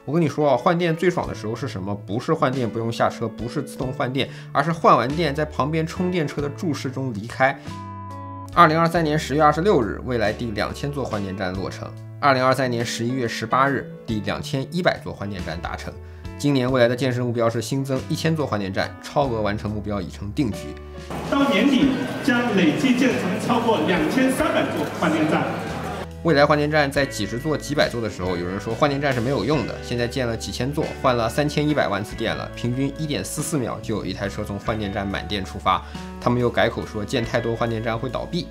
我跟你说啊，换电最爽的时候是什么？不是换电不用下车，不是自动换电，而是换完电在旁边充电车的注释中离开。2023年10月26日，蔚来第2000座换电站落成；2023年11月18日，第2100座换电站达成。今年蔚来的建设目标是新增1000座换电站，超额完成目标已成定局。到年底将累计建成超过2300座换电站。蔚来换电站在几十座、几百座的时候，有人说换电站是没有用的，现在建了几千座，换了3100万次电了，平均1.44秒就有一台车从换电站满电出发。他们又改口说建太多换电站会倒闭。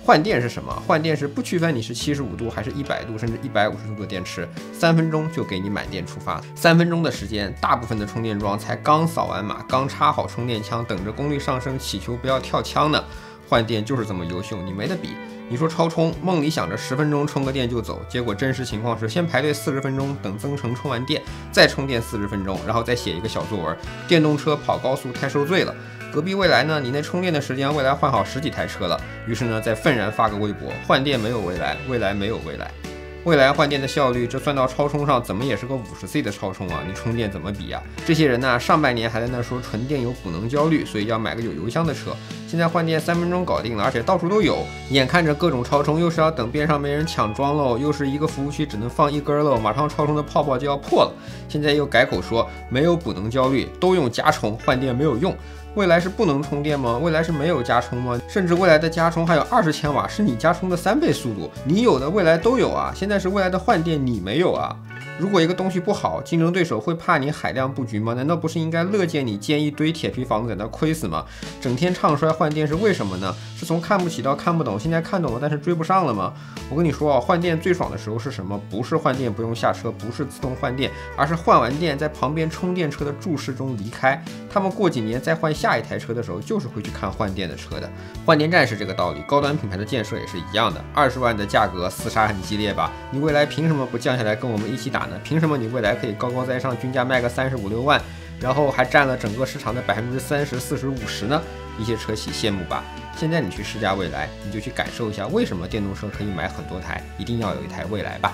换电是什么？换电是不区分你是75度还是100度甚至150度的电池，3分钟就给你满电出发。3分钟的时间，大部分的充电桩才刚扫完码，刚插好充电枪，等着功率上升，祈求不要跳枪呢。换电就是这么优秀，你没得比。你说超充，梦里想着10分钟充个电就走，结果真实情况是先排队40分钟等增程充完电，再充电40分钟，然后再写一个小作文：电动车跑高速太受罪了。隔壁蔚来呢，你那充电的时间，蔚来换好10几台车了。于是呢，再愤然发个微博：换电没有蔚来，蔚来没有蔚来。蔚来换电的效率，这算到超充上，怎么也是个50C 的超充啊！你充电怎么比啊？这些人呢，上半年还在那说纯电有补能焦虑，所以要买个有油箱的车。现在换电3分钟搞定了，而且到处都有。眼看着各种超充，又是要等边上没人抢装喽，又是一个服务区只能放一根喽，马上超充的泡泡就要破了。现在又改口说没有补能焦虑，都用加充，换电没有用。蔚来是不能充电吗？蔚来是没有加充吗？甚至蔚来的加充还有20千瓦，是你加充的3倍速度，你有的蔚来都有啊。现在是蔚来的换电，你没有啊。如果一个东西不好，竞争对手会怕你海量布局吗？难道不是应该乐见你建一堆铁皮房子在那亏死吗？整天唱衰换电是为什么呢？是从看不起到看不懂，现在看懂了但是追不上了吗？我跟你说啊，换电最爽的时候是什么？不是换电不用下车，不是自动换电，而是换完电在旁边充电车的注释中离开。他们过几年再换下一台车的时候，就是会去看换电的车的。换电站是这个道理，高端品牌的建设也是一样的。20万的价格厮杀很激烈吧？你蔚来凭什么不降下来跟我们一起打呢？凭什么你蔚来可以高高在上，均价卖个35、6万，然后还占了整个市场的30%、40%、50%呢？一些车企羡慕吧。现在你去试驾蔚来，你就去感受一下为什么电动车可以买很多台，一定要有一台蔚来吧。